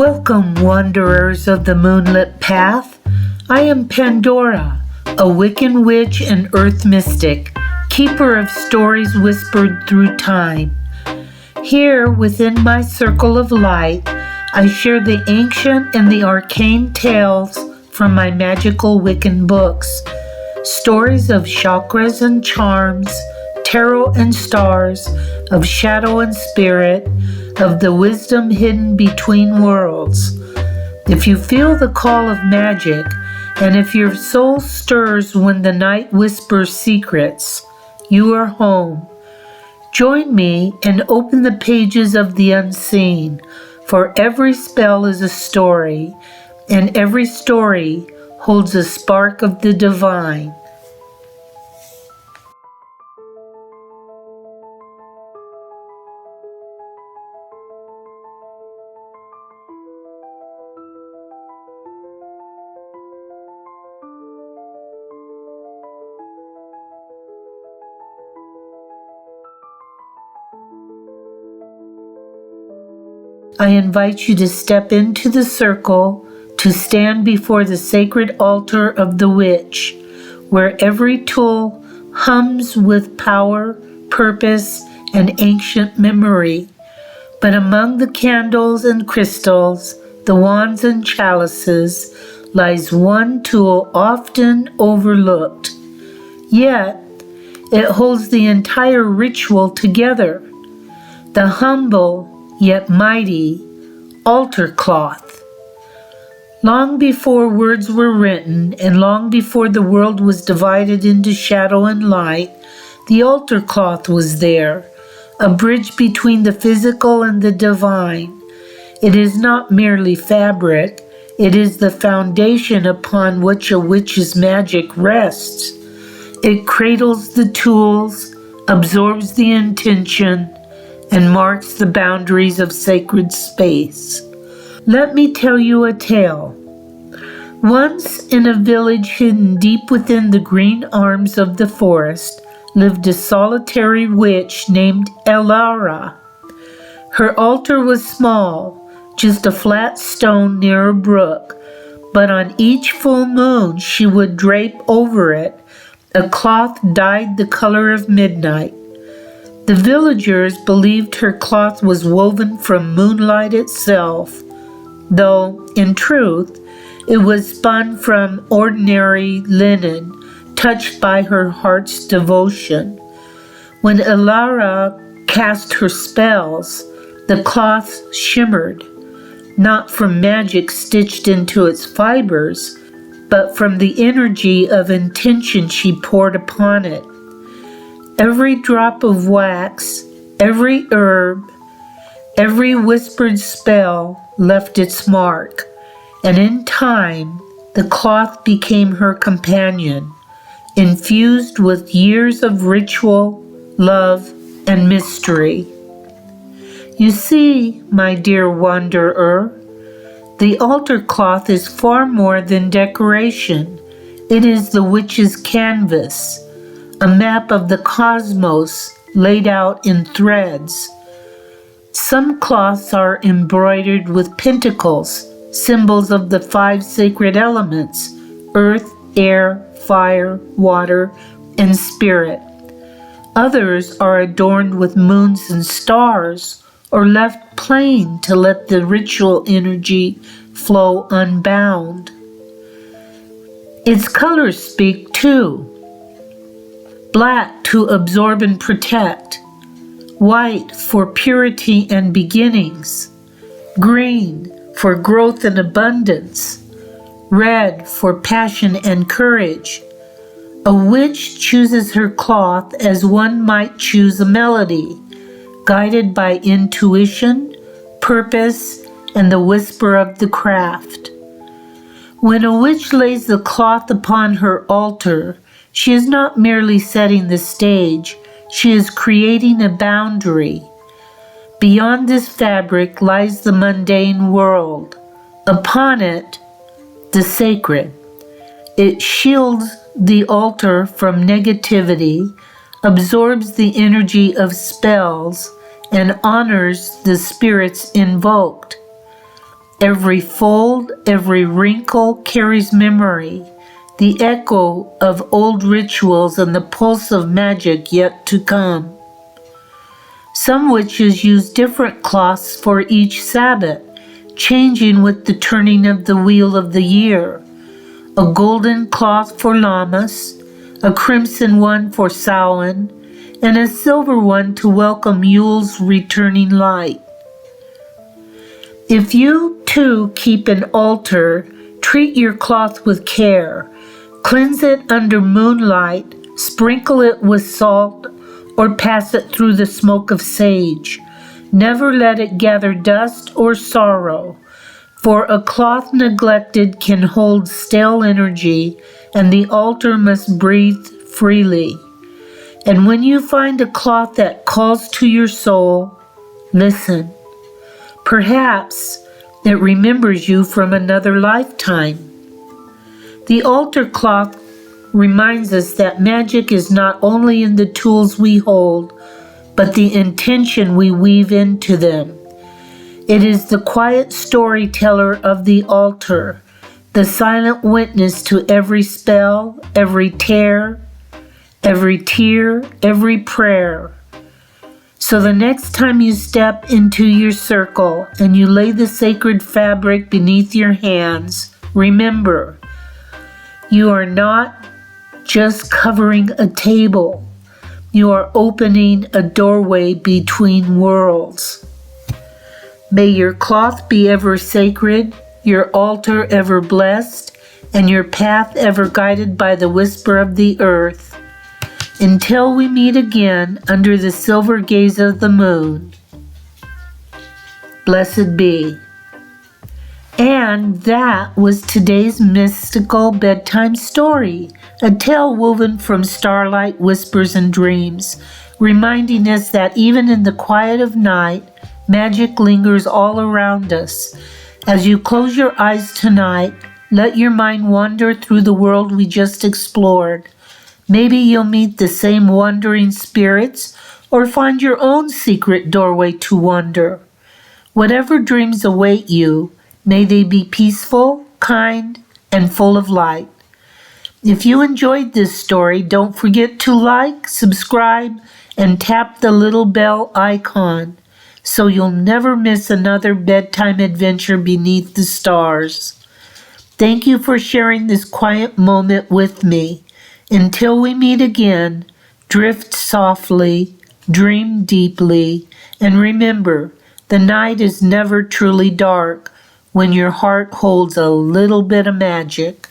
Welcome, wanderers of the moonlit path. I am Pandora, a Wiccan witch and earth mystic, keeper of stories whispered through time. Here, within my circle of light, I share the ancient and the arcane tales from my magical Wiccan books. Stories of chakras and charms, tarot and stars, of shadow and spirit, of the wisdom hidden between worlds. If you feel the call of magic, and if your soul stirs when the night whispers secrets, you are home. Join me and open the pages of the unseen, for every spell is a story, and every story holds a spark of the divine. I invite you to step into the circle, to stand before the sacred altar of the witch, where every tool hums with power, purpose, and ancient memory. But among the candles and crystals, the wands and chalices, lies one tool often overlooked. Yet, it holds the entire ritual together. The humble, yet mighty, altar cloth. Long before words were written, and long before the world was divided into shadow and light, the altar cloth was there, a bridge between the physical and the divine. It is not merely fabric, it is the foundation upon which a witch's magic rests. It cradles the tools, absorbs the intention, and marks the boundaries of sacred space. Let me tell you a tale. Once in a village hidden deep within the green arms of the forest lived a solitary witch named Elara. Her altar was small, just a flat stone near a brook, but on each full moon she would drape over it a cloth dyed the color of midnight. The villagers believed her cloth was woven from moonlight itself, though, in truth, it was spun from ordinary linen, touched by her heart's devotion. When Elara cast her spells, the cloth shimmered, not from magic stitched into its fibers, but from the energy of intention she poured upon it. Every drop of wax, every herb, every whispered spell left its mark, and in time the cloth became her companion, infused with years of ritual, love, and mystery. You see, my dear wanderer, the altar cloth is far more than decoration. It is the witch's canvas, a map of the cosmos laid out in threads. Some cloths are embroidered with pentacles, symbols of the 5 sacred elements: earth, air, fire, water, and spirit. Others are adorned with moons and stars, or left plain to let the ritual energy flow unbound. Its colors speak too. Black to absorb and protect, white for purity and beginnings, green for growth and abundance, red for passion and courage. A witch chooses her cloth as one might choose a melody, guided by intuition, purpose, and the whisper of the craft. When a witch lays the cloth upon her altar, she is not merely setting the stage, she is creating a boundary. Beyond this fabric lies the mundane world. Upon it, the sacred. It shields the altar from negativity, absorbs the energy of spells, and honors the spirits invoked. Every fold, every wrinkle carries memory, the echo of old rituals and the pulse of magic yet to come. Some witches use different cloths for each Sabbath, changing with the turning of the wheel of the year. A golden cloth for Lammas, a crimson one for Samhain, and a silver one to welcome Yule's returning light. If you too keep an altar, treat your cloth with care. Cleanse it under moonlight, sprinkle it with salt, or pass it through the smoke of sage. Never let it gather dust or sorrow, for a cloth neglected can hold stale energy, and the altar must breathe freely. And when you find a cloth that calls to your soul, listen. Perhaps it remembers you from another lifetime. The altar cloth reminds us that magic is not only in the tools we hold, but the intention we weave into them. It is the quiet storyteller of the altar, the silent witness to every spell, every tear, every tear, every prayer. So the next time you step into your circle and you lay the sacred fabric beneath your hands, remember, you are not just covering a table. You are opening a doorway between worlds. May your cloth be ever sacred, your altar ever blessed, and your path ever guided by the whisper of the earth. Until we meet again under the silver gaze of the moon. Blessed be. And that was today's mystical bedtime story, a tale woven from starlight, whispers, and dreams, reminding us that even in the quiet of night, magic lingers all around us. As you close your eyes tonight, let your mind wander through the world we just explored. Maybe you'll meet the same wandering spirits or find your own secret doorway to wonder. Whatever dreams await you, may they be peaceful, kind, and full of light. If you enjoyed this story, don't forget to like, subscribe, and tap the little bell icon so you'll never miss another bedtime adventure beneath the stars. Thank you for sharing this quiet moment with me. Until we meet again, drift softly, dream deeply, and remember, the night is never truly dark when your heart holds a little bit of magic.